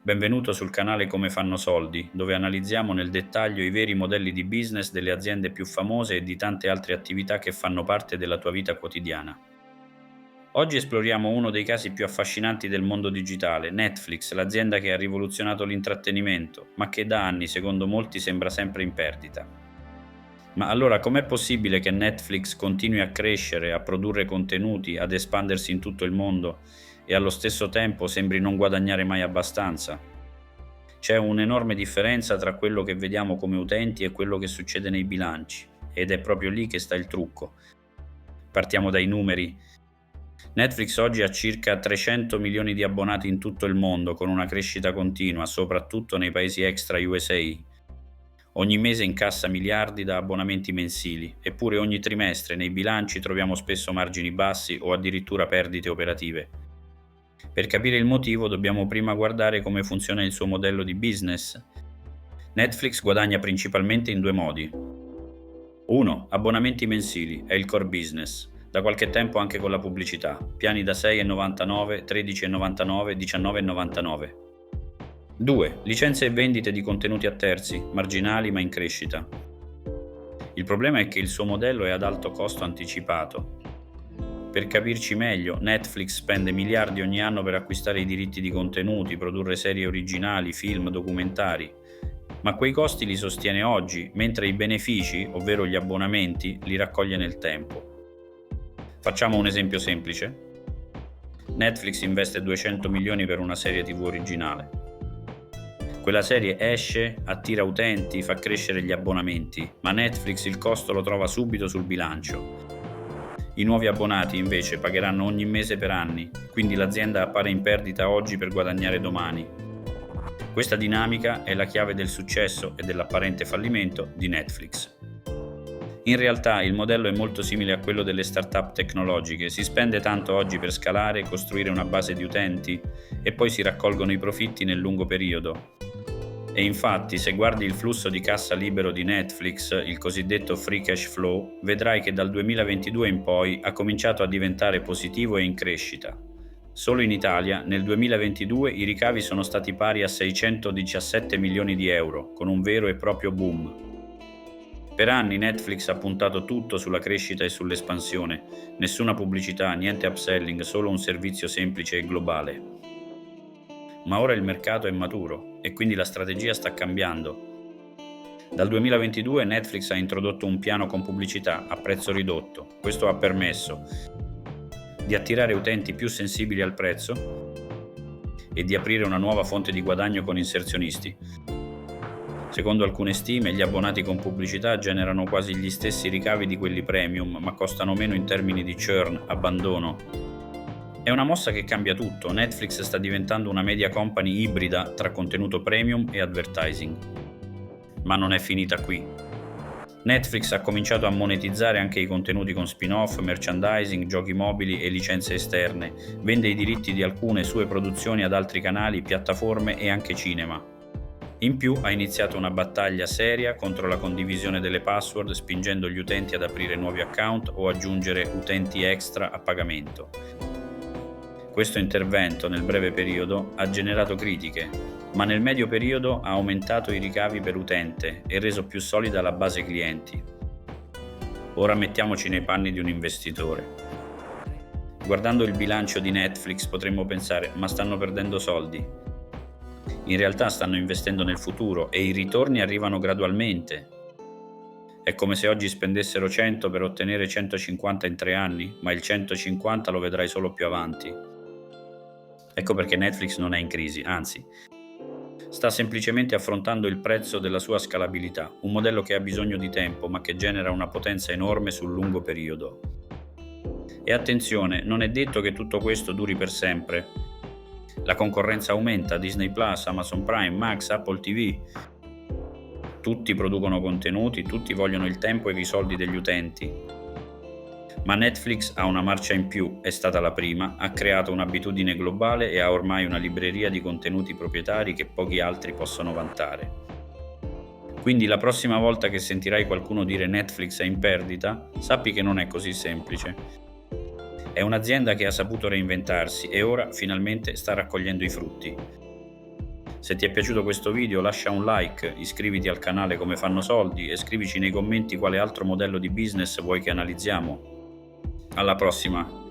Benvenuto sul canale Come fanno soldi, dove analizziamo nel dettaglio i veri modelli di business delle aziende più famose e di tante altre attività che fanno parte della tua vita quotidiana. Oggi esploriamo uno dei casi più affascinanti del mondo digitale, Netflix, l'azienda che ha rivoluzionato l'intrattenimento, ma che da anni, secondo molti, sembra sempre in perdita. Ma allora com'è possibile che Netflix continui a crescere, a produrre contenuti, ad espandersi in tutto il mondo e allo stesso tempo sembri non guadagnare mai abbastanza? C'è un'enorme differenza tra quello che vediamo come utenti e quello che succede nei bilanci, ed è proprio lì che sta il trucco. Partiamo dai numeri. Netflix oggi ha circa 300 milioni di abbonati in tutto il mondo, con una crescita continua, soprattutto nei paesi extra USA. Ogni mese incassa miliardi da abbonamenti mensili, eppure ogni trimestre nei bilanci troviamo spesso margini bassi o addirittura perdite operative. Per capire il motivo dobbiamo prima guardare come funziona il suo modello di business. Netflix guadagna principalmente in due modi. 1. Abbonamenti mensili, è il core business, da qualche tempo anche con la pubblicità, piani da 6,99, 13,99, 19,99. 2. Licenze e vendite di contenuti a terzi, marginali ma in crescita. Il problema è che il suo modello è ad alto costo anticipato. Per capirci meglio, Netflix spende miliardi ogni anno per acquistare i diritti di contenuti, produrre serie originali, film, documentari. Ma quei costi li sostiene oggi, mentre i benefici, ovvero gli abbonamenti, li raccoglie nel tempo. Facciamo un esempio semplice. Netflix investe 200 milioni per una serie TV originale. Quella serie esce, attira utenti, fa crescere gli abbonamenti, ma Netflix il costo lo trova subito sul bilancio. I nuovi abbonati invece pagheranno ogni mese per anni, quindi l'azienda appare in perdita oggi per guadagnare domani. Questa dinamica è la chiave del successo e dell'apparente fallimento di Netflix. In realtà il modello è molto simile a quello delle start-up tecnologiche, si spende tanto oggi per scalare e costruire una base di utenti e poi si raccolgono i profitti nel lungo periodo. E infatti, se guardi il flusso di cassa libero di Netflix, il cosiddetto free cash flow, vedrai che dal 2022 in poi ha cominciato a diventare positivo e in crescita. Solo in Italia, nel 2022, i ricavi sono stati pari a 617 milioni di euro, con un vero e proprio boom. Per anni Netflix ha puntato tutto sulla crescita e sull'espansione, nessuna pubblicità, niente upselling, solo un servizio semplice e globale. Ma ora il mercato è maturo e quindi la strategia sta cambiando. Dal 2022 Netflix ha introdotto un piano con pubblicità a prezzo ridotto. Questo ha permesso di attirare utenti più sensibili al prezzo e di aprire una nuova fonte di guadagno con inserzionisti. Secondo alcune stime, gli abbonati con pubblicità generano quasi gli stessi ricavi di quelli premium, ma costano meno in termini di churn, abbandono. È una mossa che cambia tutto. Netflix sta diventando una media company ibrida tra contenuto premium e advertising. Ma non è finita qui. Netflix ha cominciato a monetizzare anche i contenuti con spin-off, merchandising, giochi mobili e licenze esterne. Vende i diritti di alcune sue produzioni ad altri canali, piattaforme e anche cinema. In più ha iniziato una battaglia seria contro la condivisione delle password, spingendo gli utenti ad aprire nuovi account o aggiungere utenti extra a pagamento. Questo intervento nel breve periodo ha generato critiche, ma nel medio periodo ha aumentato i ricavi per utente e reso più solida la base clienti. Ora mettiamoci nei panni di un investitore. Guardando il bilancio di Netflix potremmo pensare, ma stanno perdendo soldi. In realtà stanno investendo nel futuro e i ritorni arrivano gradualmente. È come se oggi spendessero 100 per ottenere 150 in 3 anni, ma il 150 lo vedrai solo più avanti. Ecco perché Netflix non è in crisi, anzi, sta semplicemente affrontando il prezzo della sua scalabilità, un modello che ha bisogno di tempo ma che genera una potenza enorme sul lungo periodo. E attenzione, non è detto che tutto questo duri per sempre. La concorrenza aumenta, Disney Plus, Amazon Prime, Max, Apple TV. Tutti producono contenuti, tutti vogliono il tempo e i soldi degli utenti. Ma Netflix ha una marcia in più, è stata la prima, ha creato un'abitudine globale e ha ormai una libreria di contenuti proprietari che pochi altri possono vantare. Quindi la prossima volta che sentirai qualcuno dire Netflix è in perdita, sappi che non è così semplice. È un'azienda che ha saputo reinventarsi e ora finalmente sta raccogliendo i frutti. Se ti è piaciuto questo video lascia un like, iscriviti al canale Come fanno soldi e scrivici nei commenti quale altro modello di business vuoi che analizziamo. Alla prossima!